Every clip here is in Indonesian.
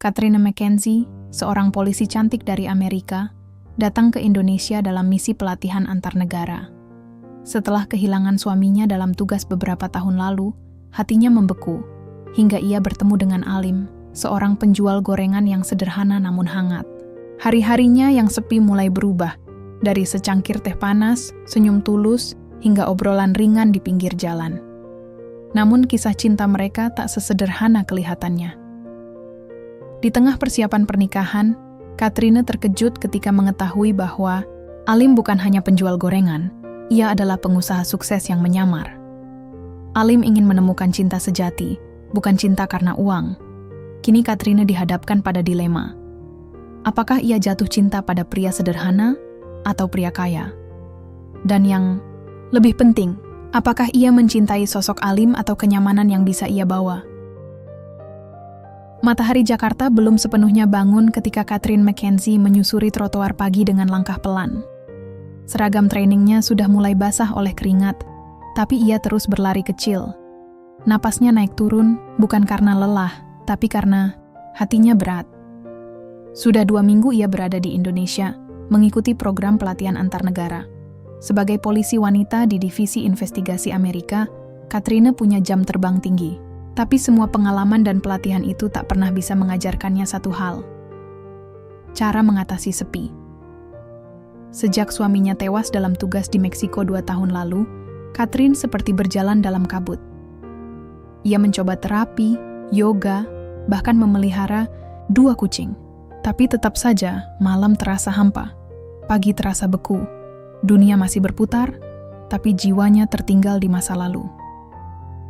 Katrina McKenzie, seorang polisi cantik dari Amerika, datang ke Indonesia dalam misi pelatihan antar negara. Setelah kehilangan suaminya dalam tugas beberapa tahun lalu, hatinya membeku, hingga ia bertemu dengan Alim, seorang penjual gorengan yang sederhana namun hangat. Hari-harinya yang sepi mulai berubah, dari secangkir teh panas, senyum tulus, hingga obrolan ringan di pinggir jalan. Namun kisah cinta mereka tak sesederhana kelihatannya. Di tengah persiapan pernikahan, Katrina terkejut ketika mengetahui bahwa Alim bukan hanya penjual gorengan, ia adalah pengusaha sukses yang menyamar. Alim ingin menemukan cinta sejati, bukan cinta karena uang. Kini Katrina dihadapkan pada dilema. Apakah ia jatuh cinta pada pria sederhana atau pria kaya? Dan yang lebih penting, apakah ia mencintai sosok Alim atau kenyamanan yang bisa ia bawa? Matahari Jakarta belum sepenuhnya bangun ketika Katrina McKenzie menyusuri trotoar pagi dengan langkah pelan. Seragam trainingnya sudah mulai basah oleh keringat, tapi ia terus berlari kecil. Napasnya naik turun bukan karena lelah, tapi karena hatinya berat. Sudah 2 minggu ia berada di Indonesia, mengikuti program pelatihan antar negara. Sebagai polisi wanita di Divisi Investigasi Amerika, Katrina punya jam terbang tinggi. Tapi semua pengalaman dan pelatihan itu tak pernah bisa mengajarkannya satu hal. Cara mengatasi sepi. Sejak suaminya tewas dalam tugas di Meksiko 2 tahun lalu, Katrina seperti berjalan dalam kabut. Ia mencoba terapi, yoga, bahkan memelihara 2 kucing. Tapi tetap saja malam terasa hampa, pagi terasa beku. Dunia masih berputar, tapi jiwanya tertinggal di masa lalu.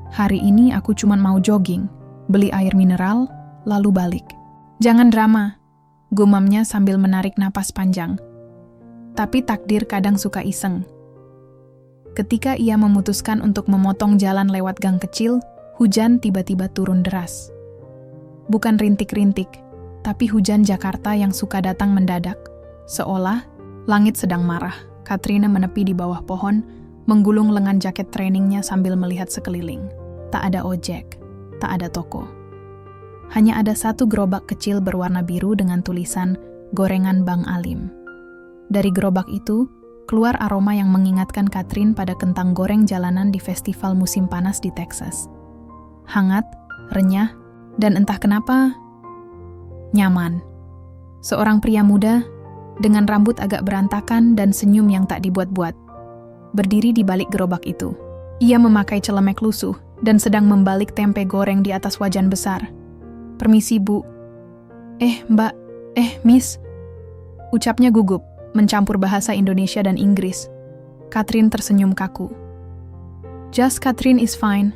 Hari ini aku cuma mau jogging, beli air mineral, lalu balik. Jangan drama, gumamnya sambil menarik napas panjang. Tapi takdir kadang suka iseng. Ketika ia memutuskan untuk memotong jalan lewat gang kecil, hujan tiba-tiba turun deras. Bukan rintik-rintik, tapi hujan Jakarta yang suka datang mendadak. Seolah langit sedang marah. Katrina menepi di bawah pohon, menggulung lengan jaket trainingnya sambil melihat sekeliling. Tak ada ojek, tak ada toko. Hanya ada satu gerobak kecil berwarna biru dengan tulisan Gorengan Bang Alim. Dari gerobak itu, keluar aroma yang mengingatkan Katrina pada kentang goreng jalanan di festival musim panas di Texas. Hangat, renyah, dan entah kenapa, nyaman. Seorang pria muda, dengan rambut agak berantakan dan senyum yang tak dibuat-buat, berdiri di balik gerobak itu. Ia memakai celemek lusuh dan sedang membalik tempe goreng di atas wajan besar. "Permisi, Bu." Mbak, Miss." Ucapnya gugup, mencampur bahasa Indonesia dan Inggris. Katrina tersenyum kaku. "Just Katrina is fine."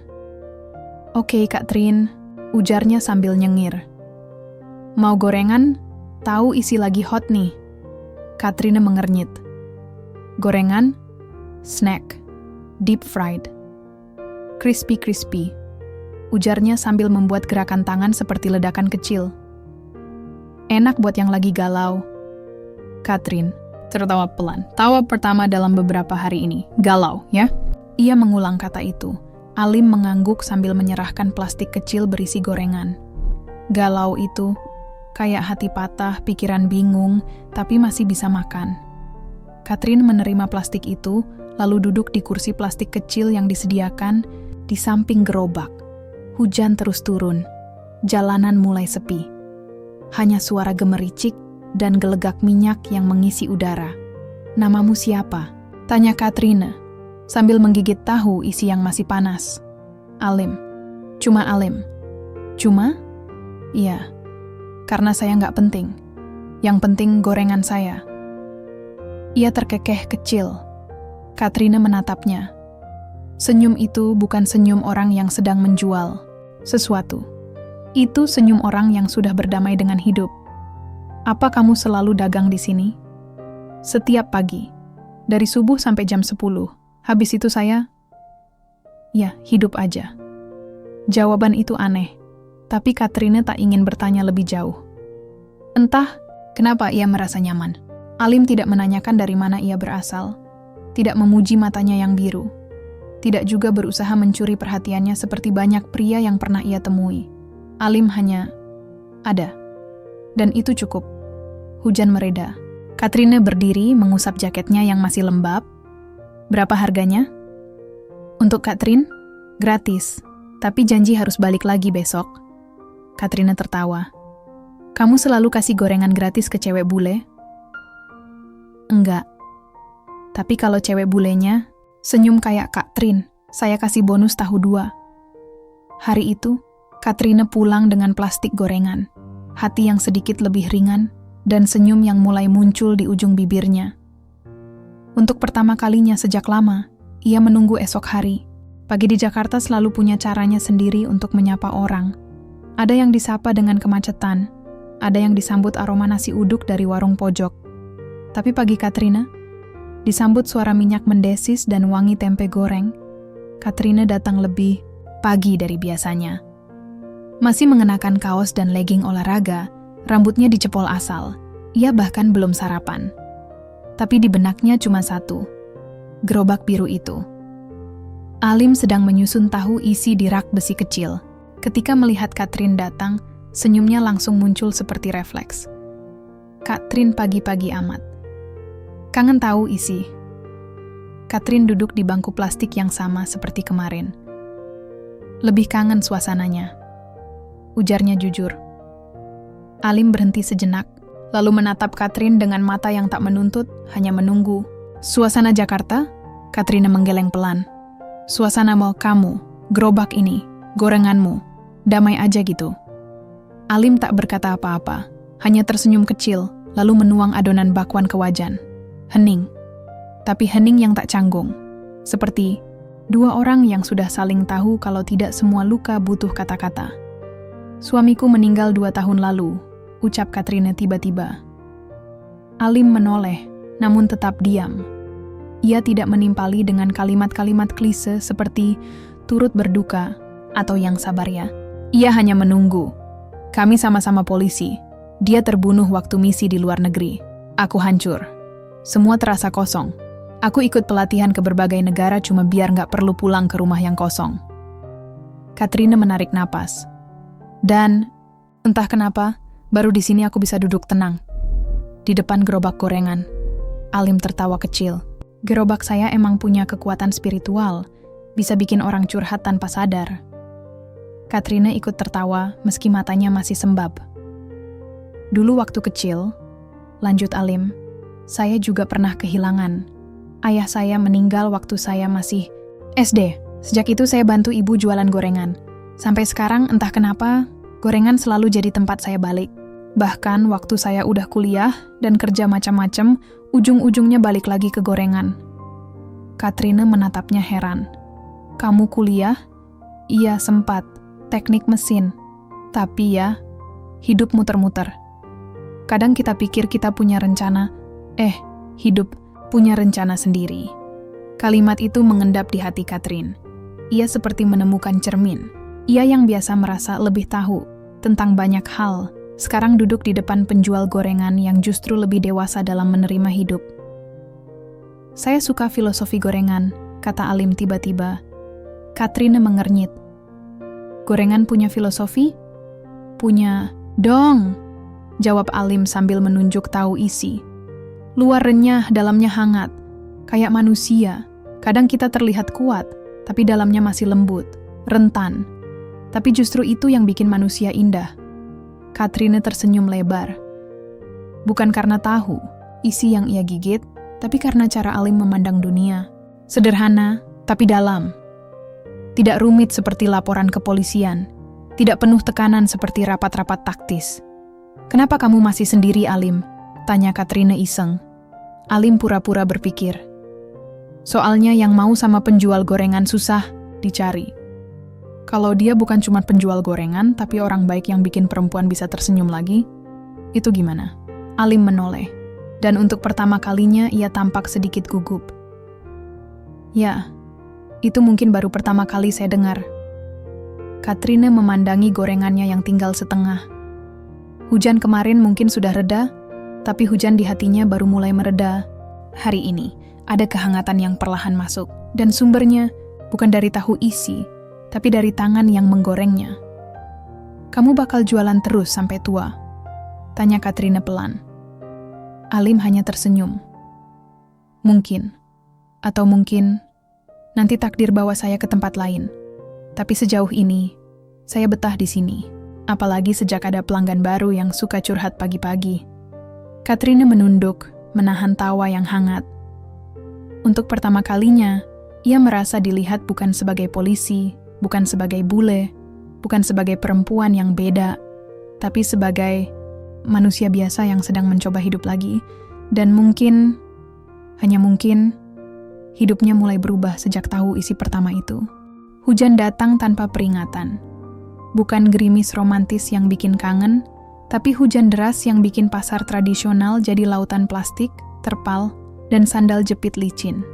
"Oke, Katrina," ujarnya sambil nyengir. "Mau gorengan? Tahu isi lagi hot nih." Katrina mengernyit. "Gorengan? Snack. Deep fried. Crispy," ujarnya sambil membuat gerakan tangan seperti ledakan kecil. "Enak buat yang lagi galau." Katrina tertawa pelan. Tawa pertama dalam beberapa hari ini. "Galau, ya?" Ia mengulang kata itu. Alim mengangguk sambil menyerahkan plastik kecil berisi gorengan. Galau itu, kayak hati patah, pikiran bingung, tapi masih bisa makan. Katrina menerima plastik itu, lalu duduk di kursi plastik kecil yang disediakan di samping gerobak. Hujan terus turun. Jalanan mulai sepi. Hanya suara gemericik dan gelegak minyak yang mengisi udara. "Namamu siapa?" tanya Katrina, sambil menggigit tahu isi yang masih panas. "Alim." "Cuma Alim." "Cuma?" "Iya. Karena saya nggak penting. Yang penting gorengan saya." Ia terkekeh kecil. Katrina menatapnya. Senyum itu bukan senyum orang yang sedang menjual sesuatu. Itu senyum orang yang sudah berdamai dengan hidup. "Apa kamu selalu dagang di sini?" "Setiap pagi. Dari subuh sampai jam 10. Habis itu saya..." "Ya, hidup aja." Jawaban itu aneh. Tapi Katrina tak ingin bertanya lebih jauh. Entah kenapa ia merasa nyaman. Alim tidak menanyakan dari mana ia berasal, tidak memuji matanya yang biru, tidak juga berusaha mencuri perhatiannya seperti banyak pria yang pernah ia temui. Alim hanya ada. Dan itu cukup. Hujan mereda. Katrina berdiri mengusap jaketnya yang masih lembab. Berapa harganya? Untuk Katrin, gratis. Tapi janji harus balik lagi besok. Katrina tertawa. Kamu selalu kasih gorengan gratis ke cewek bule? Enggak. Tapi kalau cewek bulenya, senyum kayak Katrin, saya kasih bonus tahu 2. Hari itu, Katrina pulang dengan plastik gorengan, hati yang sedikit lebih ringan, dan senyum yang mulai muncul di ujung bibirnya. Untuk pertama kalinya sejak lama, ia menunggu esok hari. Pagi di Jakarta selalu punya caranya sendiri untuk menyapa orang. Ada yang disapa dengan kemacetan, ada yang disambut aroma nasi uduk dari warung pojok. Tapi pagi Katrina, disambut suara minyak mendesis dan wangi tempe goreng, Katrina datang lebih pagi dari biasanya. Masih mengenakan kaos dan legging olahraga, rambutnya dicepol asal. Ia bahkan belum sarapan. Tapi di benaknya cuma satu, gerobak biru itu. Alim sedang menyusun tahu isi di rak besi kecil. Ketika melihat Katrin datang, senyumnya langsung muncul seperti refleks. Katrin pagi-pagi amat. Kangen tahu isi. Katrin duduk di bangku plastik yang sama seperti kemarin. Lebih kangen suasananya. Ujarnya jujur. Alim berhenti sejenak, lalu menatap Katrin dengan mata yang tak menuntut, hanya menunggu. Suasana Jakarta? Katrina menggeleng pelan. Suasana mau kamu, gerobak ini, gorenganmu, damai aja gitu. Alim tak berkata apa-apa, hanya tersenyum kecil, lalu menuang adonan bakwan ke wajan. Hening. Tapi hening yang tak canggung. Seperti 2 orang yang sudah saling tahu kalau tidak semua luka butuh kata-kata. Suamiku meninggal 2 tahun lalu, ucap Katrina tiba-tiba. Alim menoleh, namun tetap diam. Ia tidak menimpali dengan kalimat-kalimat klise seperti turut berduka atau yang sabar ya. Ia hanya menunggu. Kami sama-sama polisi. Dia terbunuh waktu misi di luar negeri. Aku hancur. Semua terasa kosong. Aku ikut pelatihan ke berbagai negara cuma biar nggak perlu pulang ke rumah yang kosong. Katrina menarik napas. Dan, entah kenapa, baru di sini aku bisa duduk tenang. Di depan gerobak gorengan. Alim tertawa kecil. Gerobak saya emang punya kekuatan spiritual, bisa bikin orang curhat tanpa sadar. Katrina ikut tertawa meski matanya masih sembab. Dulu waktu kecil, lanjut Alim, saya juga pernah kehilangan. Ayah saya meninggal waktu saya masih SD. Sejak itu saya bantu ibu jualan gorengan. Sampai sekarang entah kenapa, gorengan selalu jadi tempat saya balik. Bahkan waktu saya udah kuliah dan kerja macam-macam, ujung-ujungnya balik lagi ke gorengan. Katrina menatapnya heran. Kamu kuliah? Iya sempat, teknik mesin. Tapi ya, hidup muter-muter. Kadang kita pikir kita punya rencana, hidup punya rencana sendiri. Kalimat itu mengendap di hati Katrin. Ia seperti menemukan cermin. Ia yang biasa merasa lebih tahu tentang banyak hal, sekarang duduk di depan penjual gorengan yang justru lebih dewasa dalam menerima hidup. Saya suka filosofi gorengan, kata Alim tiba-tiba. Katrina mengernyit. Gorengan punya filosofi? Punya, dong, jawab Alim sambil menunjuk tahu isi. Luar renyah, dalamnya hangat, kayak manusia. Kadang kita terlihat kuat, tapi dalamnya masih lembut, rentan. Tapi justru itu yang bikin manusia indah. Katrina tersenyum lebar. Bukan karena tahu, isi yang ia gigit, tapi karena cara Alim memandang dunia. Sederhana, tapi dalam. Tidak rumit seperti laporan kepolisian. Tidak penuh tekanan seperti rapat-rapat taktis. Kenapa kamu masih sendiri, Alim? Tanya Katrina iseng. Alim pura-pura berpikir. Soalnya yang mau sama penjual gorengan susah dicari. Kalau dia bukan cuma penjual gorengan, tapi orang baik yang bikin perempuan bisa tersenyum lagi, itu gimana? Alim menoleh, dan untuk pertama kalinya ia tampak sedikit gugup. Ya, itu mungkin baru pertama kali saya dengar. Katrina memandangi gorengannya yang tinggal setengah. Hujan kemarin mungkin sudah reda, tapi hujan di hatinya baru mulai mereda. Hari ini, ada kehangatan yang perlahan masuk, dan sumbernya bukan dari tahu isi, tapi dari tangan yang menggorengnya. Kamu bakal jualan terus sampai tua. Tanya Katrina pelan. Alim hanya tersenyum. Mungkin. Atau mungkin nanti takdir bawa saya ke tempat lain. Tapi sejauh ini, saya betah di sini. Apalagi sejak ada pelanggan baru yang suka curhat pagi-pagi. Katrina menunduk, menahan tawa yang hangat. Untuk pertama kalinya, ia merasa dilihat bukan sebagai polisi, bukan sebagai bule, bukan sebagai perempuan yang beda, tapi sebagai manusia biasa yang sedang mencoba hidup lagi. Dan mungkin, hanya mungkin, hidupnya mulai berubah sejak tahu isi pertama itu. Hujan datang tanpa peringatan. Bukan gerimis romantis yang bikin kangen, tapi hujan deras yang bikin pasar tradisional jadi lautan plastik, terpal, dan sandal jepit licin.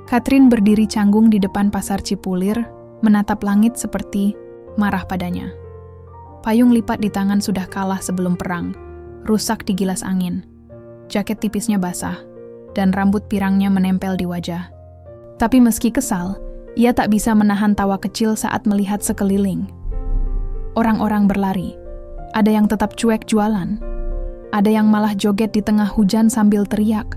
Katrin berdiri canggung di depan pasar Cipulir, menatap langit seperti marah padanya. Payung lipat di tangan sudah kalah sebelum perang, rusak digilas angin. Jaket tipisnya basah, dan rambut pirangnya menempel di wajah. Tapi meski kesal, ia tak bisa menahan tawa kecil saat melihat sekeliling. Orang-orang berlari. Ada yang tetap cuek jualan. Ada yang malah joget di tengah hujan sambil teriak,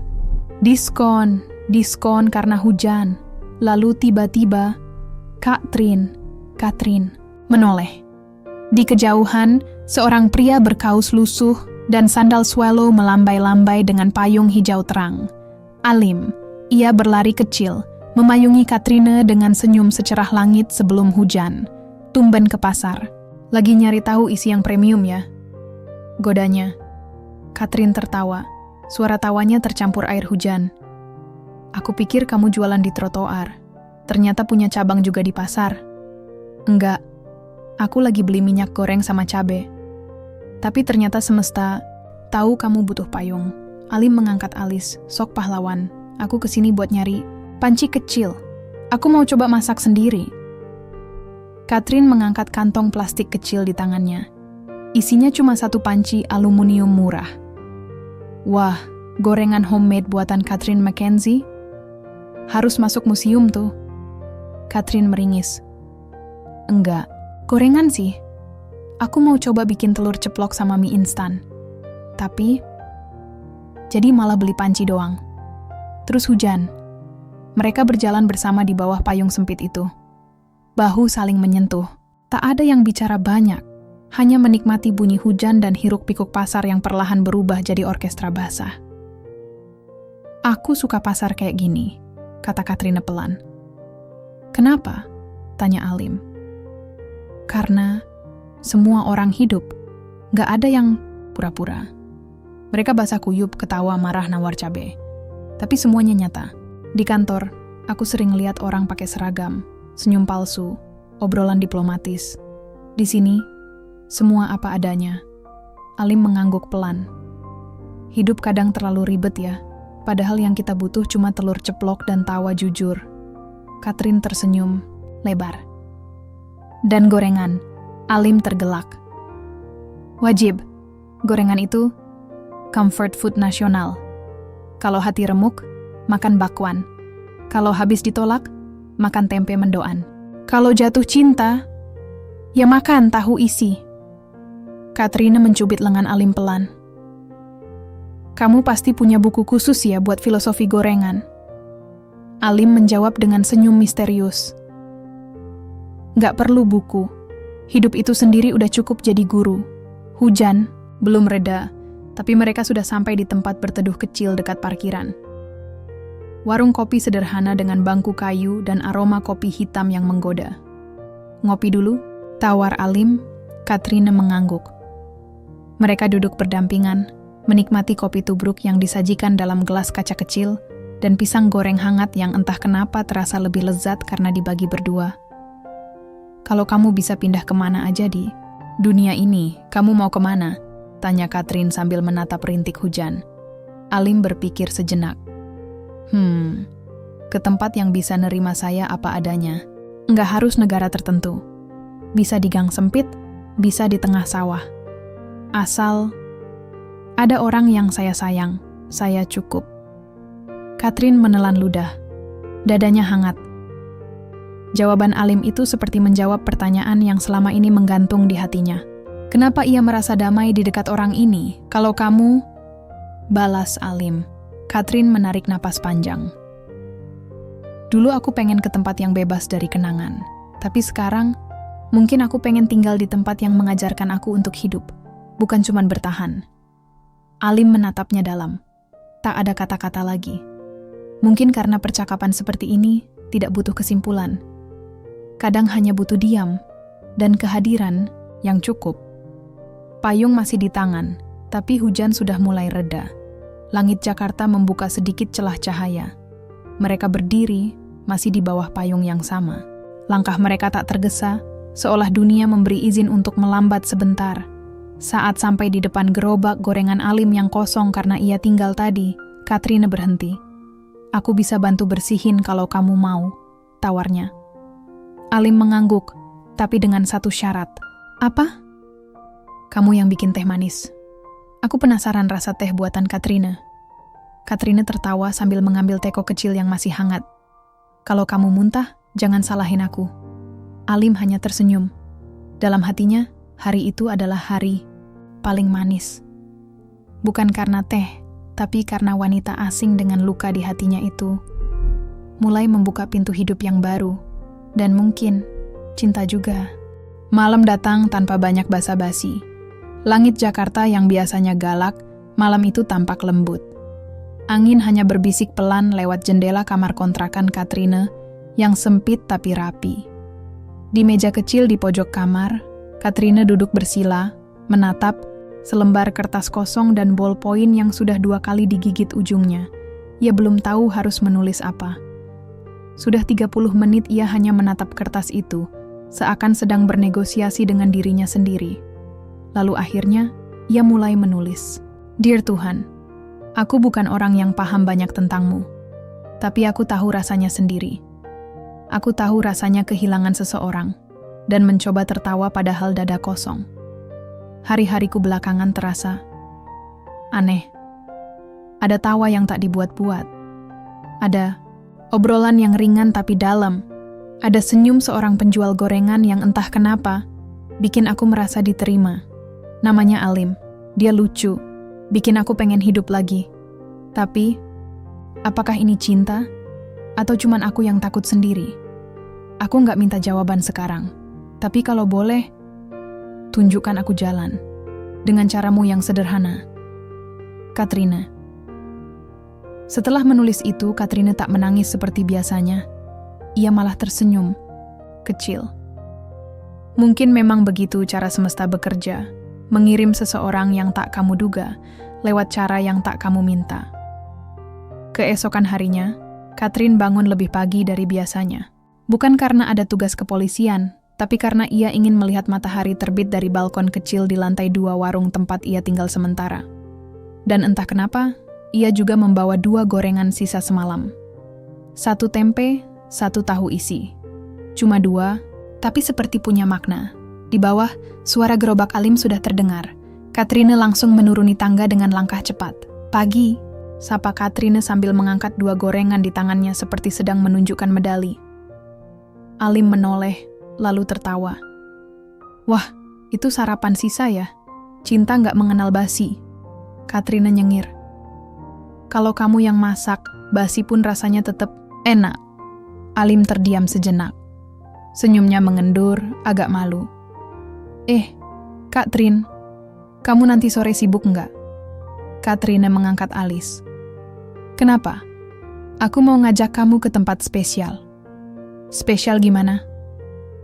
"Diskon, diskon karena hujan." Lalu tiba-tiba, Katrin menoleh. Di kejauhan, seorang pria berkaus lusuh dan sandal swallow melambai-lambai dengan payung hijau terang. Alim, ia berlari kecil, memayungi Katrina dengan senyum secerah langit sebelum hujan. Tumben ke pasar. Lagi nyari tahu isi yang premium ya? Godanya. Katrin tertawa. Suara tawanya tercampur air hujan. Aku pikir kamu jualan di trotoar. Ternyata punya cabang juga di pasar. Enggak. Aku lagi beli minyak goreng sama cabe. Tapi ternyata semesta tahu kamu butuh payung. Alim mengangkat alis, sok pahlawan. Aku kesini buat nyari panci kecil. Aku mau coba masak sendiri. Katrin mengangkat kantong plastik kecil di tangannya. Isinya cuma satu panci aluminium murah. Wah, gorengan homemade buatan Katrin McKenzie? Harus masuk museum tuh. Katrin meringis. Enggak, gorengan sih. Aku mau coba bikin telur ceplok sama mie instan. Tapi jadi malah beli panci doang. Terus hujan. Mereka berjalan bersama di bawah payung sempit itu. Bahu saling menyentuh. Tak ada yang bicara banyak. Hanya menikmati bunyi hujan dan hiruk-pikuk pasar yang perlahan berubah jadi orkestra basah. Aku suka pasar kayak gini, kata Katrina pelan. Kenapa? Tanya Alim. Karena semua orang hidup. Gak ada yang pura-pura. Mereka basah kuyup, ketawa, marah, nawar cabai. Tapi semuanya nyata. Di kantor, aku sering lihat orang pakai seragam, senyum palsu, obrolan diplomatis. Di sini, semua apa adanya. Alim mengangguk pelan. Hidup kadang terlalu ribet ya, padahal yang kita butuh cuma telur ceplok dan tawa jujur. Katrin tersenyum, lebar. Dan gorengan. Alim tergelak. Wajib. Gorengan itu comfort food nasional. Kalau hati remuk, makan bakwan. Kalau habis ditolak, makan tempe mendoan. Kalau jatuh cinta, ya makan tahu isi. Katrina mencubit lengan Alim pelan. Kamu pasti punya buku khusus ya buat filosofi gorengan. Alim menjawab dengan senyum misterius. Gak perlu buku. Hidup itu sendiri udah cukup jadi guru. Hujan, belum reda, tapi mereka sudah sampai di tempat berteduh kecil dekat parkiran. Warung kopi sederhana dengan bangku kayu dan aroma kopi hitam yang menggoda. Ngopi dulu, tawar Alim. Katrina mengangguk. Mereka duduk berdampingan, menikmati kopi tubruk yang disajikan dalam gelas kaca kecil dan pisang goreng hangat yang entah kenapa terasa lebih lezat karena dibagi berdua. Kalau kamu bisa pindah kemana aja di dunia ini, kamu mau kemana? Tanya Katrin sambil menatap rintik hujan. Alim berpikir sejenak. Ke tempat yang bisa nerima saya apa adanya. Nggak harus negara tertentu. Bisa di gang sempit, bisa di tengah sawah. Asal ada orang yang saya sayang, saya cukup. Katrin menelan ludah. Dadanya hangat. Jawaban Alim itu seperti menjawab pertanyaan yang selama ini menggantung di hatinya. Kenapa ia merasa damai di dekat orang ini, kalau kamu... Balas Alim. Katrin menarik napas panjang. Dulu aku pengen ke tempat yang bebas dari kenangan. Tapi sekarang, mungkin aku pengen tinggal di tempat yang mengajarkan aku untuk hidup. Bukan cuma bertahan. Alim menatapnya dalam. Tak ada kata-kata lagi. Mungkin karena percakapan seperti ini tidak butuh kesimpulan. Kadang hanya butuh diam dan kehadiran yang cukup. Payung masih di tangan, tapi hujan sudah mulai reda. Langit Jakarta membuka sedikit celah cahaya. Mereka berdiri, masih di bawah payung yang sama. Langkah mereka tak tergesa, seolah dunia memberi izin untuk melambat sebentar. Saat sampai di depan gerobak gorengan Alim yang kosong karena ia tinggal tadi, Katrine berhenti. "Aku bisa bantu bersihin kalau kamu mau," tawarnya. Alim mengangguk, tapi dengan satu syarat. "Apa?" "Kamu yang bikin teh manis. Aku penasaran rasa teh buatan Katrine." Katrine tertawa sambil mengambil teko kecil yang masih hangat. "Kalau kamu muntah, jangan salahin aku." Alim hanya tersenyum. Dalam hatinya, hari itu adalah hari paling manis. Bukan karena teh, tapi karena wanita asing dengan luka di hatinya itu mulai membuka pintu hidup yang baru. Dan mungkin cinta juga. Malam datang tanpa banyak basa-basi. Langit Jakarta yang biasanya galak, malam itu tampak lembut. Angin hanya berbisik pelan lewat jendela kamar kontrakan Katrine yang sempit tapi rapi. Di meja kecil di pojok kamar, Katrine duduk bersila, menatap selembar kertas kosong dan bolpoin yang sudah 2 kali digigit ujungnya. Ia belum tahu harus menulis apa. Sudah 30 menit ia hanya menatap kertas itu, seakan sedang bernegosiasi dengan dirinya sendiri. Lalu akhirnya, ia mulai menulis. "Dear Tuhan, aku bukan orang yang paham banyak tentangmu, tapi aku tahu rasanya sendiri. Aku tahu rasanya kehilangan seseorang, dan mencoba tertawa padahal dada kosong. Hari-hariku belakangan terasa aneh. Ada tawa yang tak dibuat-buat. Ada obrolan yang ringan tapi dalam. Ada senyum seorang penjual gorengan yang entah kenapa bikin aku merasa diterima. Namanya Alim. Dia lucu, bikin aku pengen hidup lagi. Tapi, apakah ini cinta? Atau cuman aku yang takut sendiri? Aku nggak minta jawaban sekarang. Tapi kalau boleh, tunjukkan aku jalan. Dengan caramu yang sederhana. Katrine." Setelah menulis itu, Katrine tak menangis seperti biasanya. Ia malah tersenyum. Kecil. Mungkin memang begitu cara semesta bekerja. Mengirim seseorang yang tak kamu duga, lewat cara yang tak kamu minta. Keesokan harinya, Katrin bangun lebih pagi dari biasanya. Bukan karena ada tugas kepolisian, tapi karena ia ingin melihat matahari terbit dari balkon kecil di lantai 2 warung tempat ia tinggal sementara. Dan entah kenapa, ia juga membawa 2 gorengan sisa semalam. 1 tempe, 1 tahu isi. Cuma 2, tapi seperti punya makna. Di bawah, suara gerobak Alim sudah terdengar. Katrine langsung menuruni tangga dengan langkah cepat. "Pagi," sapa Katrine sambil mengangkat 2 gorengan di tangannya seperti sedang menunjukkan medali. Alim menoleh, lalu tertawa. "Wah, itu sarapan sisa ya? Cinta nggak mengenal basi." Katrine nyengir. "Kalau kamu yang masak, basi pun rasanya tetap enak." Alim terdiam sejenak. Senyumnya mengendur, agak malu. Kak Trin, kamu nanti sore sibuk nggak?" Katrine mengangkat alis. "Kenapa? Aku mau ngajak kamu ke tempat spesial." "Spesial gimana?"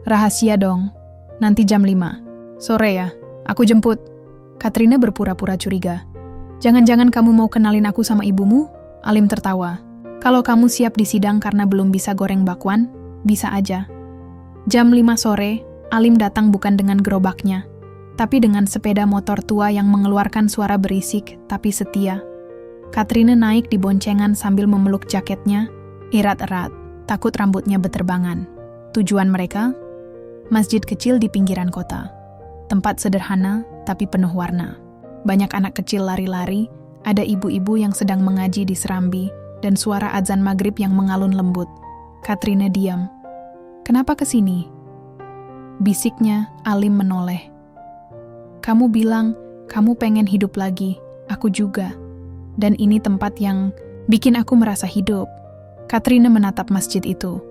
"Rahasia dong. Nanti jam 5. Sore ya, aku jemput." Katrine berpura-pura curiga. "Jangan-jangan kamu mau kenalin aku sama ibumu?" Alim tertawa. "Kalau kamu siap di sidang karena belum bisa goreng bakwan, bisa aja." Jam 5 sore, Alim datang bukan dengan gerobaknya, tapi dengan sepeda motor tua yang mengeluarkan suara berisik tapi setia. Katrine naik di boncengan sambil memeluk jaketnya, erat-erat, takut rambutnya beterbangan. Tujuan mereka? Masjid kecil di pinggiran kota. Tempat sederhana tapi penuh warna. Banyak anak kecil lari-lari, ada ibu-ibu yang sedang mengaji di serambi, dan suara azan maghrib yang mengalun lembut. Katrine diam. "Kenapa kesini?" Bisiknya, Alim menoleh. Kamu bilang, kamu pengen hidup lagi. Aku juga. Dan ini tempat yang bikin aku merasa hidup. Katrina menatap masjid itu.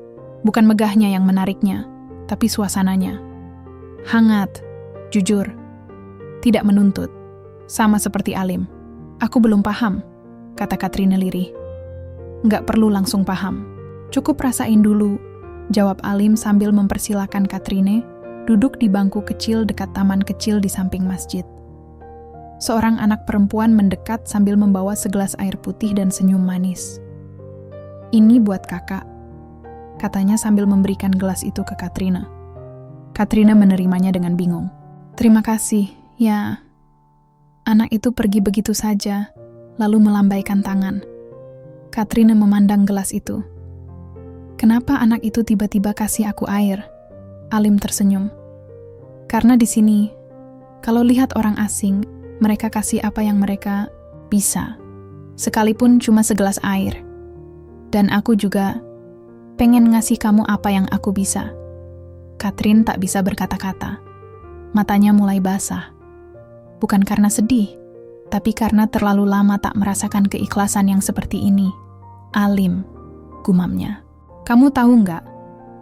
Bukan megahnya yang menariknya, tapi suasananya. Hangat, jujur, tidak menuntut. Sama seperti Alim. Aku belum paham, kata Katrina lirih. Nggak perlu langsung paham. Cukup rasain dulu, jawab Alim sambil mempersilahkan Katrina duduk di bangku kecil dekat taman kecil di samping masjid. Seorang anak perempuan mendekat sambil membawa segelas air putih dan senyum manis. Ini buat kakak, katanya sambil memberikan gelas itu ke Katrina. Katrina menerimanya dengan bingung. Terima kasih, ya. Anak itu pergi begitu saja, lalu melambaikan tangan. Katrina memandang gelas itu. Kenapa anak itu tiba-tiba kasih aku air? Alim tersenyum. Karena di sini, kalau lihat orang asing, mereka kasih apa yang mereka bisa. Sekalipun cuma segelas air. Dan aku juga pengen ngasih kamu apa yang aku bisa. Katrin tak bisa berkata-kata. Matanya mulai basah. Bukan karena sedih, tapi karena terlalu lama tak merasakan keikhlasan yang seperti ini. Alim, gumamnya. Kamu tahu nggak?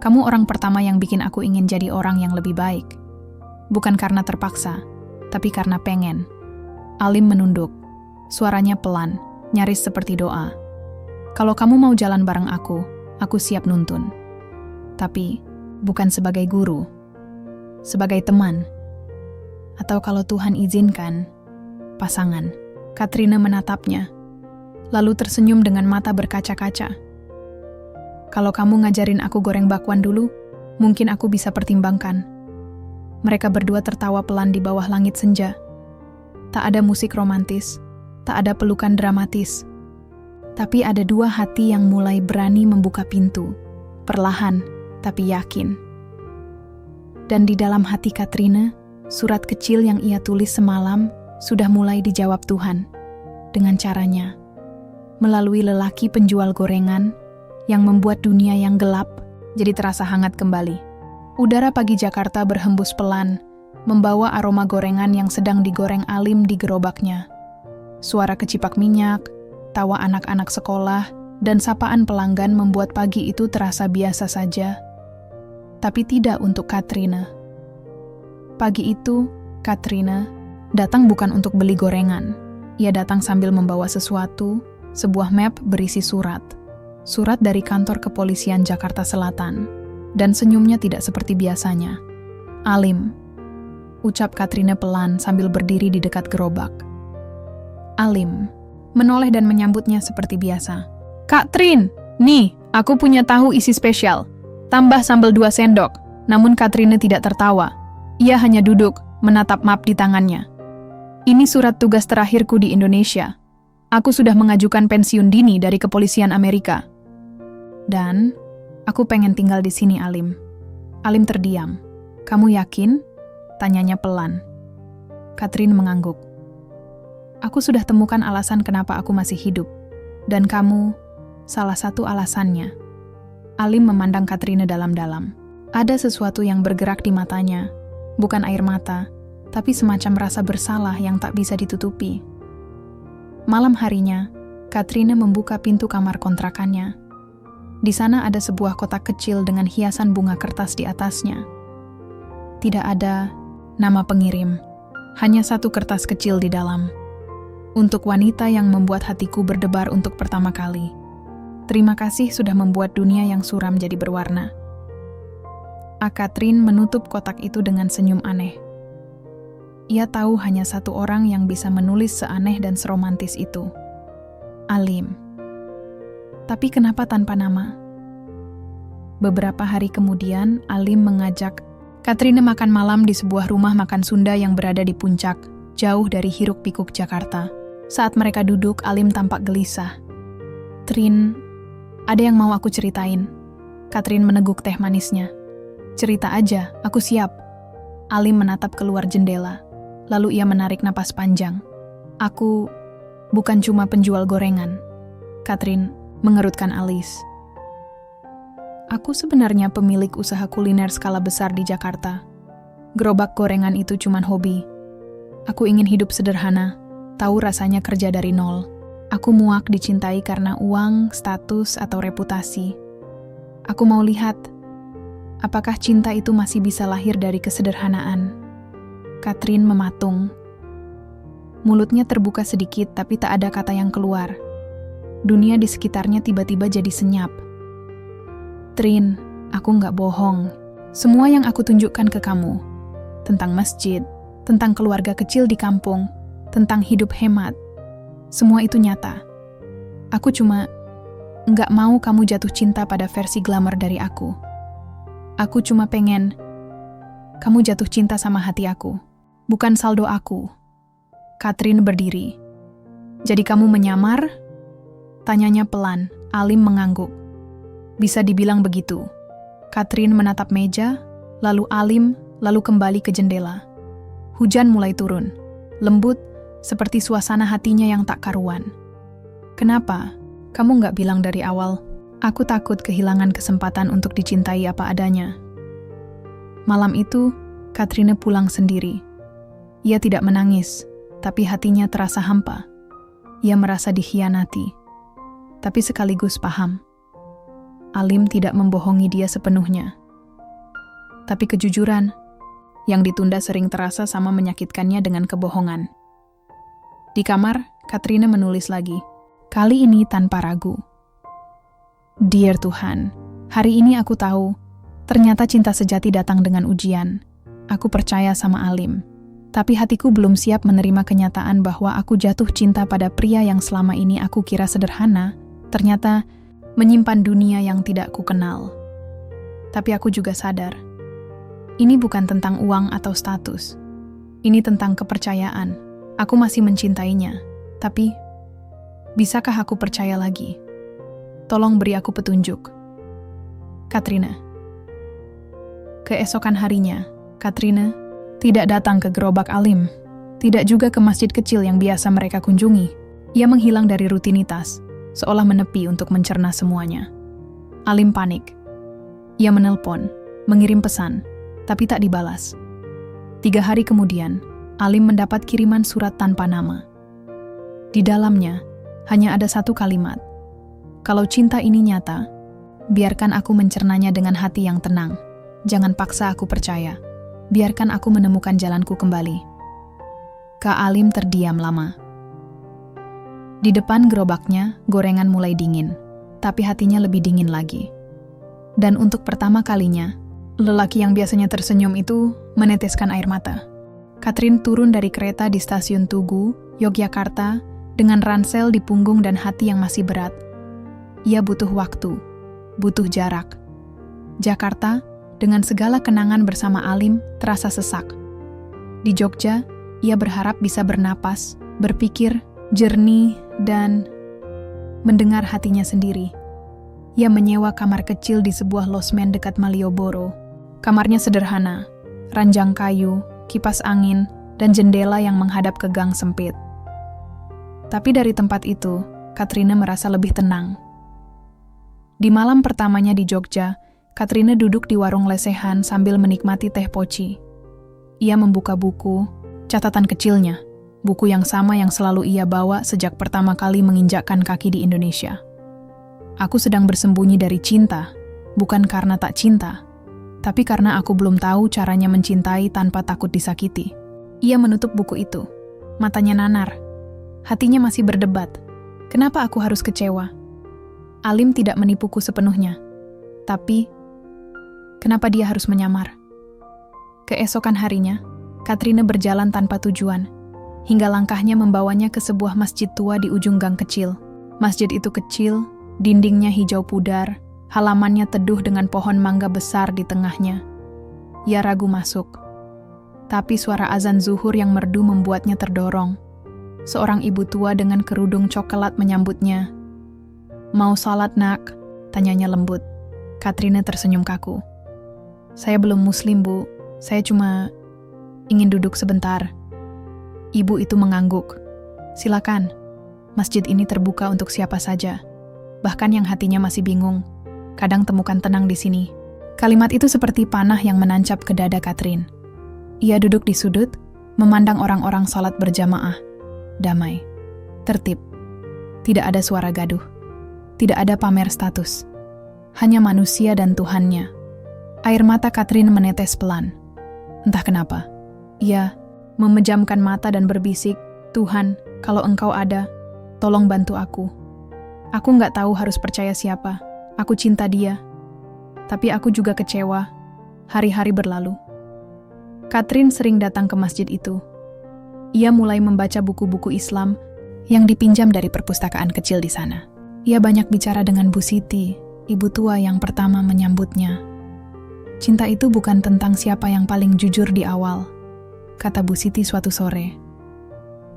Kamu orang pertama yang bikin aku ingin jadi orang yang lebih baik. Bukan karena terpaksa, tapi karena pengen. Alim menunduk. Suaranya pelan, nyaris seperti doa. Kalau kamu mau jalan bareng aku siap nuntun. Tapi, bukan sebagai guru. Sebagai teman. Atau kalau Tuhan izinkan, pasangan. Katrina menatapnya, lalu tersenyum dengan mata berkaca-kaca. Kalau kamu ngajarin aku goreng bakwan dulu, mungkin aku bisa pertimbangkan. Mereka berdua tertawa pelan di bawah langit senja. Tak ada musik romantis, tak ada pelukan dramatis. Tapi ada dua hati yang mulai berani membuka pintu, perlahan tapi yakin. Dan di dalam hati Katrina, surat kecil yang ia tulis semalam sudah mulai dijawab Tuhan dengan caranya. Melalui lelaki penjual gorengan yang membuat dunia yang gelap jadi terasa hangat kembali. Udara pagi Jakarta berhembus pelan, membawa aroma gorengan yang sedang digoreng Alim di gerobaknya. Suara kecipak minyak, tawa anak-anak sekolah, dan sapaan pelanggan membuat pagi itu terasa biasa saja. Tapi tidak untuk Katrina. Pagi itu, Katrina datang bukan untuk beli gorengan. Ia datang sambil membawa sesuatu, sebuah map berisi surat. Surat dari kantor kepolisian Jakarta Selatan. Dan senyumnya tidak seperti biasanya. Alim, ucap Katrina pelan sambil berdiri di dekat gerobak. Alim menoleh dan menyambutnya seperti biasa. Kak Trin, nih, aku punya tahu isi spesial. Tambah sambal 2 sendok. Namun Katrina tidak tertawa. Ia hanya duduk, menatap map di tangannya. Ini surat tugas terakhirku di Indonesia. Aku sudah mengajukan pensiun dini dari kepolisian Amerika. Dan aku pengen tinggal di sini, Alim. Alim terdiam. Kamu yakin? Tanyanya pelan. Katrin mengangguk. Aku sudah temukan alasan kenapa aku masih hidup. Dan kamu, salah satu alasannya. Alim memandang Katrina dalam-dalam. Ada sesuatu yang bergerak di matanya. Bukan air mata, tapi semacam rasa bersalah yang tak bisa ditutupi. Malam harinya, Katrina membuka pintu kamar kontrakannya. Di sana ada sebuah kotak kecil dengan hiasan bunga kertas di atasnya. Tidak ada nama pengirim, hanya satu kertas kecil di dalam. Untuk wanita yang membuat hatiku berdebar untuk pertama kali. Terima kasih sudah membuat dunia yang suram jadi berwarna. Katrin menutup kotak itu dengan senyum aneh. Ia tahu hanya satu orang yang bisa menulis seaneh dan seromantis itu. Alim. Tapi kenapa tanpa nama? Beberapa hari kemudian, Alim mengajak Katrina makan malam di sebuah rumah makan Sunda yang berada di puncak, jauh dari hiruk-pikuk Jakarta. Saat mereka duduk, Alim tampak gelisah. Trin, ada yang mau aku ceritain. Katrin meneguk teh manisnya. Cerita aja, aku siap. Alim menatap keluar jendela. Lalu ia menarik napas panjang. Aku bukan cuma penjual gorengan. Katrin mengerutkan alis. Aku sebenarnya pemilik usaha kuliner skala besar di Jakarta. Gerobak gorengan itu cuma hobi. Aku ingin hidup sederhana, tahu rasanya kerja dari nol. Aku muak dicintai karena uang, status, atau reputasi. Aku mau lihat, apakah cinta itu masih bisa lahir dari kesederhanaan. Katrin mematung. Mulutnya terbuka sedikit, tapi tak ada kata yang keluar. Dunia di sekitarnya tiba-tiba jadi senyap. Trin, aku nggak bohong. Semua yang aku tunjukkan ke kamu, tentang masjid, tentang keluarga kecil di kampung, tentang hidup hemat, semua itu nyata. Aku cuma nggak mau kamu jatuh cinta pada versi glamour dari aku. Aku cuma pengen kamu jatuh cinta sama hati aku, bukan saldo aku. Katrin berdiri. Jadi kamu menyamar? Tanyanya pelan. Alim mengangguk. Bisa dibilang begitu. Katrin menatap meja, lalu Alim, lalu kembali ke jendela. Hujan mulai turun. Lembut, seperti suasana hatinya yang tak karuan. Kenapa? Kamu nggak bilang dari awal? Aku takut kehilangan kesempatan untuk dicintai apa adanya. Malam itu, Katrina pulang sendiri. Ia tidak menangis, tapi hatinya terasa hampa. Ia merasa dikhianati, tapi sekaligus paham. Alim tidak membohongi dia sepenuhnya. Tapi kejujuran yang ditunda sering terasa sama menyakitkannya dengan kebohongan. Di kamar, Katrina menulis lagi, kali ini tanpa ragu. Dear Tuhan, hari ini aku tahu, ternyata cinta sejati datang dengan ujian. Aku percaya sama Alim. Tapi hatiku belum siap menerima kenyataan bahwa aku jatuh cinta pada pria yang selama ini aku kira sederhana, ternyata menyimpan dunia yang tidak kukenal. Tapi aku juga sadar, ini bukan tentang uang atau status. Ini tentang kepercayaan. Aku masih mencintainya, tapi bisakah aku percaya lagi? Tolong beri aku petunjuk. Katrina. Keesokan harinya, Katrina tidak datang ke gerobak Alim, tidak juga ke masjid kecil yang biasa mereka kunjungi. Ia menghilang dari rutinitas, seolah menepi untuk mencerna semuanya. Alim panik. Ia menelpon, mengirim pesan, tapi tak dibalas. 3 hari kemudian, Alim mendapat kiriman surat tanpa nama. Di dalamnya, hanya ada satu kalimat. Kalau cinta ini nyata, biarkan aku mencernanya dengan hati yang tenang. Jangan paksa aku percaya. Biarkan aku menemukan jalanku kembali. Kak Alim terdiam lama. Di depan gerobaknya, gorengan mulai dingin, tapi hatinya lebih dingin lagi. Dan untuk pertama kalinya, lelaki yang biasanya tersenyum itu meneteskan air mata. Katrin turun dari kereta di stasiun Tugu, Yogyakarta, dengan ransel di punggung dan hati yang masih berat. Ia butuh waktu, butuh jarak. Jakarta, dengan segala kenangan bersama Alim, terasa sesak. Di Jogja, ia berharap bisa bernapas, berpikir, jernih, dan mendengar hatinya sendiri. Ia menyewa kamar kecil di sebuah losmen dekat Malioboro. Kamarnya sederhana, ranjang kayu, kipas angin, dan jendela yang menghadap ke gang sempit. Tapi dari tempat itu, Katrina merasa lebih tenang. Di malam pertamanya di Jogja, Katrina duduk di warung lesehan sambil menikmati teh poci. Ia membuka buku, catatan kecilnya, buku yang sama yang selalu ia bawa sejak pertama kali menginjakkan kaki di Indonesia. Aku sedang bersembunyi dari cinta, bukan karena tak cinta, tapi karena aku belum tahu caranya mencintai tanpa takut disakiti. Ia menutup buku itu. Matanya nanar. Hatinya masih berdebat. Kenapa aku harus kecewa? Alim tidak menipuku sepenuhnya. Tapi, kenapa dia harus menyamar? Keesokan harinya, Katrina berjalan tanpa tujuan, hingga langkahnya membawanya ke sebuah masjid tua di ujung gang kecil. Masjid itu kecil, dindingnya hijau pudar, halamannya teduh dengan pohon mangga besar di tengahnya. Ia ragu masuk. Tapi suara azan zuhur yang merdu membuatnya terdorong. Seorang ibu tua dengan kerudung coklat menyambutnya. Mau salat nak? Tanyanya lembut. Katrina tersenyum kaku. Saya belum muslim bu, saya cuma ingin duduk sebentar. Ibu itu mengangguk. Silakan, masjid ini terbuka untuk siapa saja. Bahkan yang hatinya masih bingung. Kadang temukan tenang di sini. Kalimat itu seperti panah yang menancap ke dada Katrin. Ia duduk di sudut, memandang orang-orang sholat berjamaah, damai, tertib. Tidak ada suara gaduh, tidak ada pamer status. Hanya manusia dan Tuhannya. Air mata Catherine menetes pelan. Entah kenapa, ia memejamkan mata dan berbisik, "Tuhan, kalau Engkau ada, tolong bantu aku. Aku nggak tahu harus percaya siapa. Aku cinta dia. Tapi aku juga kecewa." Hari-hari berlalu. Catherine sering datang ke masjid itu. Ia mulai membaca buku-buku Islam yang dipinjam dari perpustakaan kecil di sana. Ia banyak bicara dengan Bu Siti, ibu tua yang pertama menyambutnya. "Cinta itu bukan tentang siapa yang paling jujur di awal," kata Bu Siti suatu sore.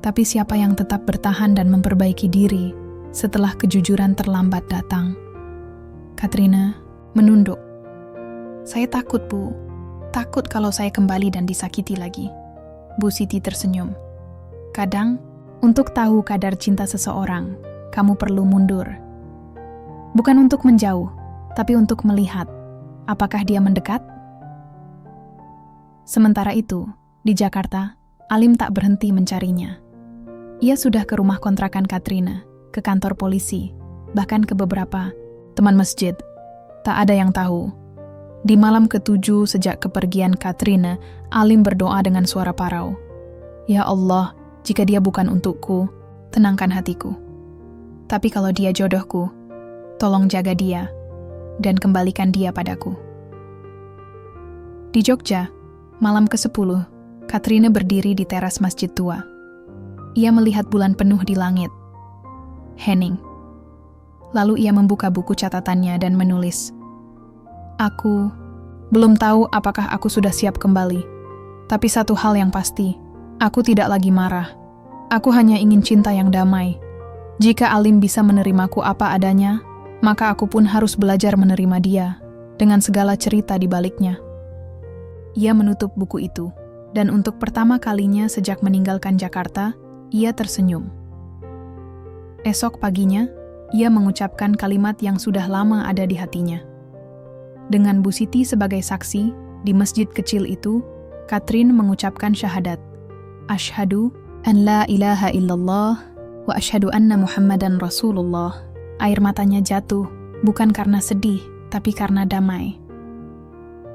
"Tapi siapa yang tetap bertahan dan memperbaiki diri setelah kejujuran terlambat datang." Katrina menunduk. "Saya takut, Bu. Takut kalau saya kembali dan disakiti lagi." Bu Siti tersenyum. "Kadang, untuk tahu kadar cinta seseorang, kamu perlu mundur. Bukan untuk menjauh, tapi untuk melihat apakah dia mendekat." Sementara itu, di Jakarta, Alim tak berhenti mencarinya. Ia sudah ke rumah kontrakan Katrina, ke kantor polisi, bahkan ke beberapa teman masjid. Tak ada yang tahu. Di malam ke-7 sejak kepergian Katrina, Alim berdoa dengan suara parau. "Ya Allah, jika dia bukan untukku, tenangkan hatiku. Tapi kalau dia jodohku, tolong jaga dia dan kembalikan dia padaku." Di Jogja, malam ke-10, Katrina berdiri di teras masjid tua. Ia melihat bulan penuh di langit. Hening. Lalu ia membuka buku catatannya dan menulis, "Aku belum tahu apakah aku sudah siap kembali. Tapi satu hal yang pasti, aku tidak lagi marah. Aku hanya ingin cinta yang damai. Jika Alim bisa menerimaku apa adanya, maka aku pun harus belajar menerima dia, dengan segala cerita di baliknya." Ia menutup buku itu, dan untuk pertama kalinya sejak meninggalkan Jakarta, ia tersenyum. Esok paginya, ia mengucapkan kalimat yang sudah lama ada di hatinya. Dengan Bu Siti sebagai saksi, di masjid kecil itu, Catherine mengucapkan syahadat. "Asyhadu an la ilaha illallah wa asyhadu anna Muhammadan Rasulullah." Air matanya jatuh, bukan karena sedih, tapi karena damai.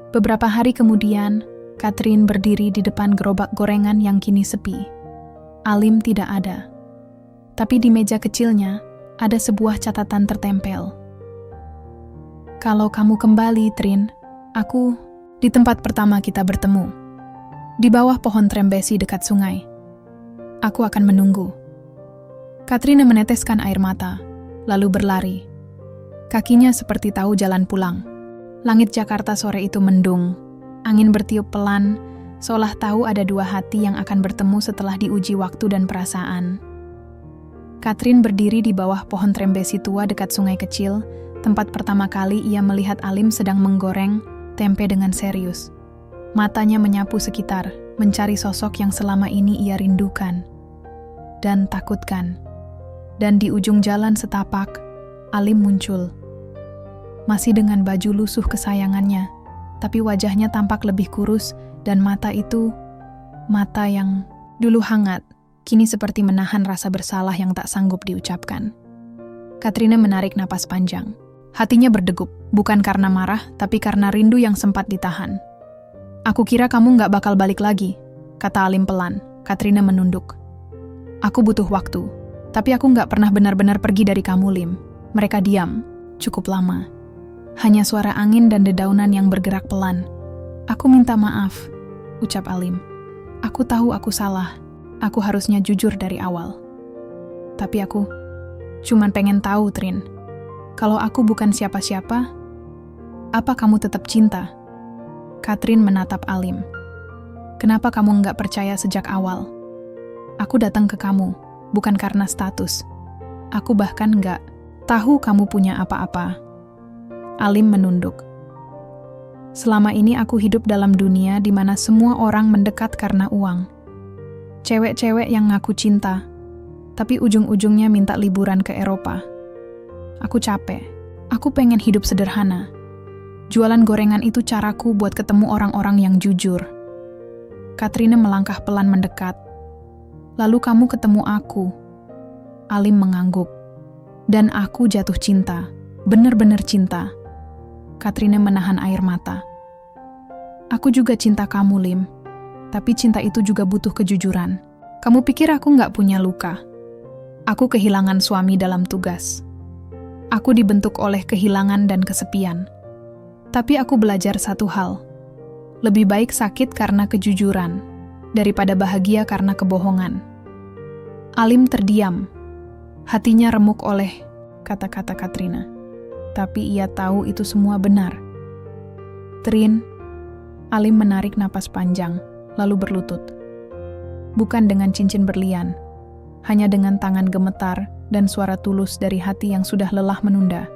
Beberapa hari kemudian, Catherine berdiri di depan gerobak gorengan yang kini sepi. Alim tidak ada. Tapi di meja kecilnya, ada sebuah catatan tertempel. "Kalau kamu kembali, Trin, aku di tempat pertama kita bertemu. Di bawah pohon trembesi dekat sungai. Aku akan menunggu." Katrina meneteskan air mata, lalu berlari. Kakinya seperti tahu jalan pulang. Langit Jakarta sore itu mendung. Angin bertiup pelan, seolah tahu ada dua hati yang akan bertemu setelah diuji waktu dan perasaan. Catherine berdiri di bawah pohon trembesi tua dekat sungai kecil, tempat pertama kali ia melihat Alim sedang menggoreng tempe dengan serius. Matanya menyapu sekitar, mencari sosok yang selama ini ia rindukan dan takutkan. Dan di ujung jalan setapak, Alim muncul. Masih dengan baju lusuh kesayangannya, tapi wajahnya tampak lebih kurus dan mata itu, mata yang dulu hangat, kini seperti menahan rasa bersalah yang tak sanggup diucapkan. Katrina menarik napas panjang. Hatinya berdegup, bukan karena marah, tapi karena rindu yang sempat ditahan. "Aku kira kamu nggak bakal balik lagi," kata Alim pelan. Katrina menunduk. "Aku butuh waktu, tapi aku nggak pernah benar-benar pergi dari kamu, Lim." Mereka diam, cukup lama. Hanya suara angin dan dedaunan yang bergerak pelan. "Aku minta maaf," ucap Alim. "Aku tahu aku salah. Aku harusnya jujur dari awal. Tapi aku cuman pengen tahu, Trin. Kalau aku bukan siapa-siapa, apa kamu tetap cinta?" Catherine menatap Alim. "Kenapa kamu nggak percaya sejak awal? Aku datang ke kamu, bukan karena status. Aku bahkan nggak tahu kamu punya apa-apa." Alim menunduk. "Selama ini aku hidup dalam dunia di mana semua orang mendekat karena uang. Cewek-cewek yang ngaku cinta, tapi ujung-ujungnya minta liburan ke Eropa. Aku capek. Aku pengen hidup sederhana. Jualan gorengan itu caraku buat ketemu orang-orang yang jujur." Katrina melangkah pelan mendekat. Lalu kamu ketemu aku. Alim mengangguk. Dan aku jatuh cinta. Benar-benar cinta. Katrina menahan air mata. Aku juga cinta kamu, Lim. Tapi cinta itu juga butuh kejujuran. Kamu pikir aku nggak punya luka? Aku kehilangan suami dalam tugas. Aku dibentuk oleh kehilangan dan kesepian. Tapi aku belajar satu hal. Lebih baik sakit karena kejujuran, daripada bahagia karena kebohongan. Alim terdiam. Hatinya remuk oleh kata-kata Katrina. Tapi ia tahu itu semua benar. Trin, Alim menarik napas panjang, lalu berlutut. Bukan dengan cincin berlian, hanya dengan tangan gemetar dan suara tulus dari hati yang sudah lelah menunda.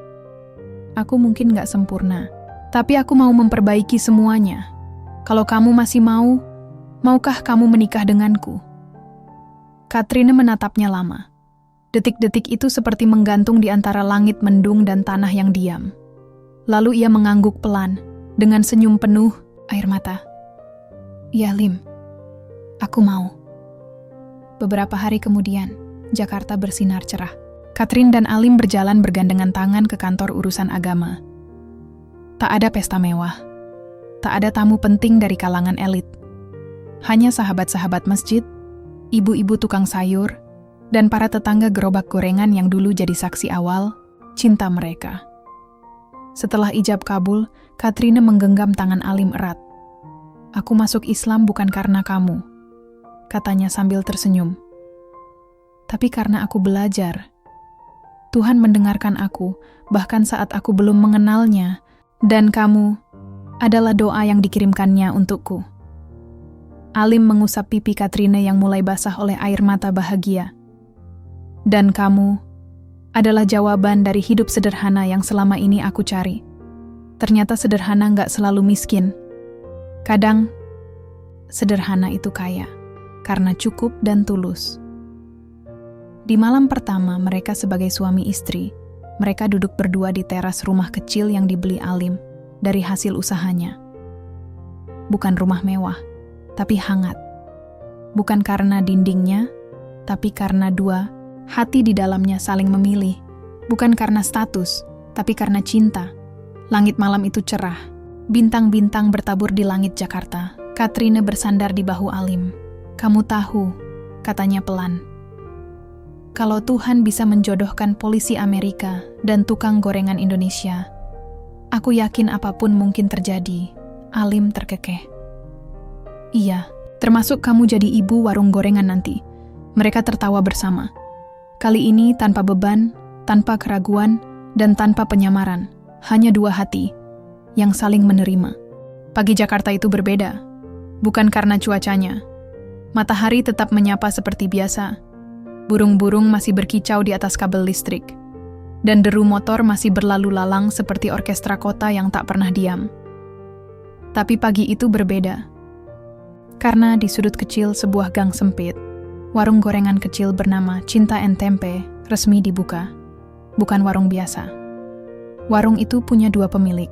Aku mungkin gak sempurna, tapi aku mau memperbaiki semuanya. Kalau kamu masih mau, maukah kamu menikah denganku? Katrina menatapnya lama. Detik-detik itu seperti menggantung di antara langit mendung dan tanah yang diam. Lalu ia mengangguk pelan, dengan senyum penuh air mata. Ya, Lim, aku mau. Beberapa hari kemudian, Jakarta bersinar cerah. Katrin dan Alim berjalan bergandengan tangan ke kantor urusan agama. Tak ada pesta mewah. Tak ada tamu penting dari kalangan elit. Hanya sahabat-sahabat masjid, ibu-ibu tukang sayur, dan para tetangga gerobak gorengan yang dulu jadi saksi awal cinta mereka. Setelah ijab kabul, Katrina menggenggam tangan Alim erat. Aku masuk Islam bukan karena kamu, katanya sambil tersenyum. Tapi karena aku belajar. Tuhan mendengarkan aku, bahkan saat aku belum mengenalnya, dan kamu adalah doa yang dikirimkannya untukku. Alim mengusap pipi Katrina yang mulai basah oleh air mata bahagia. Dan kamu adalah jawaban dari hidup sederhana yang selama ini aku cari. Ternyata sederhana nggak selalu miskin. Kadang, sederhana itu kaya, karena cukup dan tulus. Di malam pertama mereka sebagai suami istri, mereka duduk berdua di teras rumah kecil yang dibeli Alim dari hasil usahanya. Bukan rumah mewah, tapi hangat. Bukan karena dindingnya, tapi karena dua hati di dalamnya saling memilih. Bukan karena status, tapi karena cinta. Langit malam itu cerah. Bintang-bintang bertabur di langit Jakarta. Katrina bersandar di bahu Alim. Kamu tahu, katanya pelan. Kalau Tuhan bisa menjodohkan polisi Amerika dan tukang gorengan Indonesia, aku yakin apapun mungkin terjadi. Alim terkekeh. Iya, termasuk kamu jadi ibu warung gorengan nanti. Mereka tertawa bersama. Kali ini tanpa beban, tanpa keraguan, dan tanpa penyamaran. Hanya dua hati yang saling menerima. Pagi Jakarta itu berbeda. Bukan karena cuacanya. Matahari tetap menyapa seperti biasa. Burung-burung masih berkicau di atas kabel listrik. Dan deru motor masih berlalu lalang seperti orkestra kota yang tak pernah diam. Tapi pagi itu berbeda. Karena di sudut kecil sebuah gang sempit, warung gorengan kecil bernama Cinta and Tempe resmi dibuka. Bukan warung biasa. Warung itu punya dua pemilik.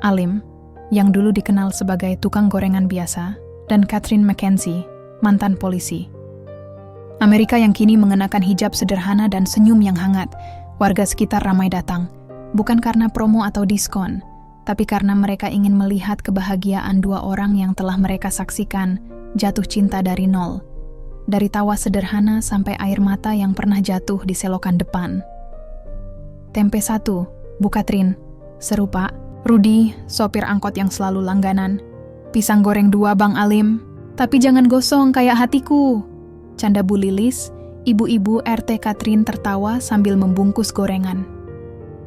Alim, yang dulu dikenal sebagai tukang gorengan biasa, dan Katrin McKenzie, mantan polisi. Amerika yang kini mengenakan hijab sederhana dan senyum yang hangat. Warga sekitar ramai datang. Bukan karena promo atau diskon, tapi karena mereka ingin melihat kebahagiaan dua orang yang telah mereka saksikan jatuh cinta dari nol. Dari tawa sederhana sampai air mata yang pernah jatuh di selokan depan. Tempe 1, Bu Katrin, seru Pak. Rudi, sopir angkot yang selalu langganan. Pisang goreng 2, Bang Alim. Tapi jangan gosong kayak hatiku. Canda Bu Lilis, ibu-ibu RT Katrin tertawa sambil membungkus gorengan.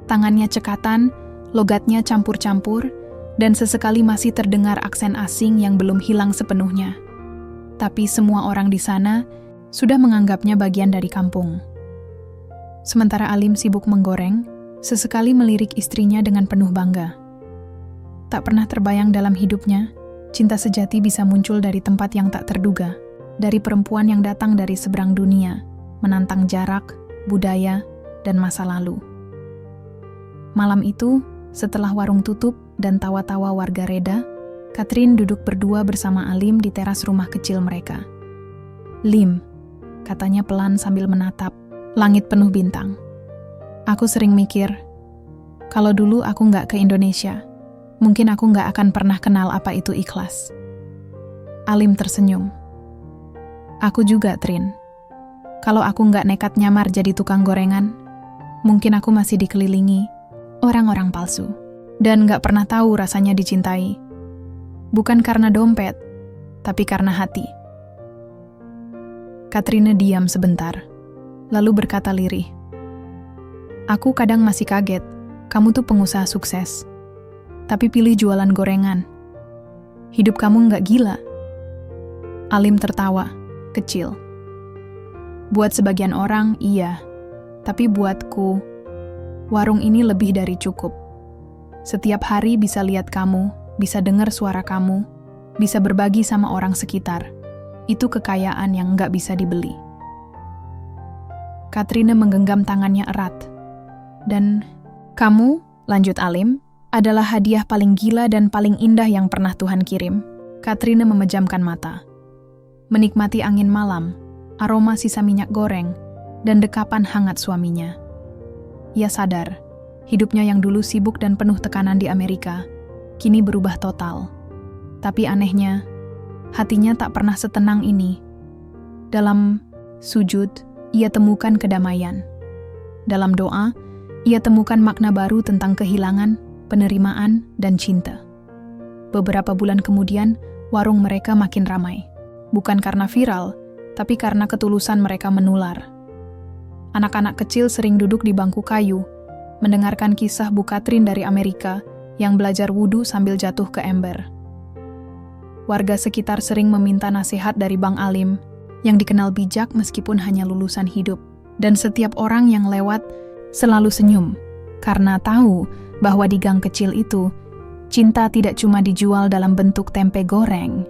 Tangannya cekatan, logatnya campur-campur, dan sesekali masih terdengar aksen asing yang belum hilang sepenuhnya. Tapi semua orang di sana sudah menganggapnya bagian dari kampung. Sementara Alim sibuk menggoreng, sesekali melirik istrinya dengan penuh bangga. Tak pernah terbayang dalam hidupnya, cinta sejati bisa muncul dari tempat yang tak terduga, dari perempuan yang datang dari seberang dunia, menantang jarak, budaya, dan masa lalu. Malam itu, setelah warung tutup dan tawa-tawa warga reda, Katrin duduk berdua bersama Alim di teras rumah kecil mereka. "Lim," katanya pelan sambil menatap langit penuh bintang. "Aku sering mikir, kalau dulu aku nggak ke Indonesia, mungkin aku nggak akan pernah kenal apa itu ikhlas." Alim tersenyum. "Aku juga, Trin. Kalau aku nggak nekat nyamar jadi tukang gorengan, mungkin aku masih dikelilingi orang-orang palsu dan nggak pernah tahu rasanya dicintai. Bukan karena dompet, tapi karena hati." Katrina diam sebentar, lalu berkata lirih, "Aku kadang masih kaget, kamu tuh pengusaha sukses, tapi pilih jualan gorengan. Hidup kamu nggak gila?" Alim tertawa, kecil. "Buat sebagian orang, iya. Tapi buatku, warung ini lebih dari cukup. Setiap hari bisa lihat kamu, bisa dengar suara kamu, bisa berbagi sama orang sekitar. Itu kekayaan yang nggak bisa dibeli." Katrina menggenggam tangannya erat. "Dan kamu," lanjut Alim, "adalah hadiah paling gila dan paling indah yang pernah Tuhan kirim." Katrina memejamkan mata, menikmati angin malam, aroma sisa minyak goreng, dan dekapan hangat suaminya. Ia sadar, hidupnya yang dulu sibuk dan penuh tekanan di Amerika, kini berubah total. Tapi anehnya, hatinya tak pernah setenang ini. Dalam sujud, ia temukan kedamaian. Dalam doa, ia temukan makna baru tentang kehilangan, penerimaan, dan cinta. Beberapa bulan kemudian, warung mereka makin ramai. Bukan karena viral, tapi karena ketulusan mereka menular. Anak-anak kecil sering duduk di bangku kayu, mendengarkan kisah Bu Katrin dari Amerika yang belajar wudhu sambil jatuh ke ember. Warga sekitar sering meminta nasihat dari Bang Alim, yang dikenal bijak meskipun hanya lulusan hidup. Dan setiap orang yang lewat selalu senyum, karena tahu bahwa di gang kecil itu, cinta tidak cuma dijual dalam bentuk tempe goreng,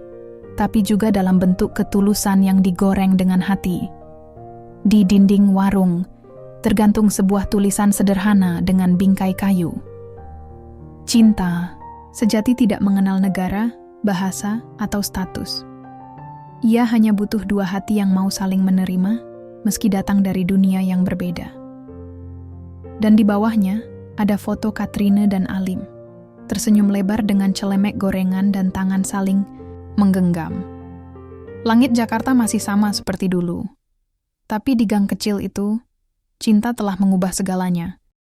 tapi juga dalam bentuk ketulusan yang digoreng dengan hati. Di dinding warung, tergantung sebuah tulisan sederhana dengan bingkai kayu. Cinta sejati tidak mengenal negara, bahasa, atau status. Ia hanya butuh dua hati yang mau saling menerima, meski datang dari dunia yang berbeda. Dan di bawahnya, ada foto Katrina dan Alim, tersenyum lebar dengan celemek gorengan dan tangan saling menggenggam. Langit Jakarta masih sama seperti dulu. Tapi di gang kecil itu, cinta telah mengubah segalanya.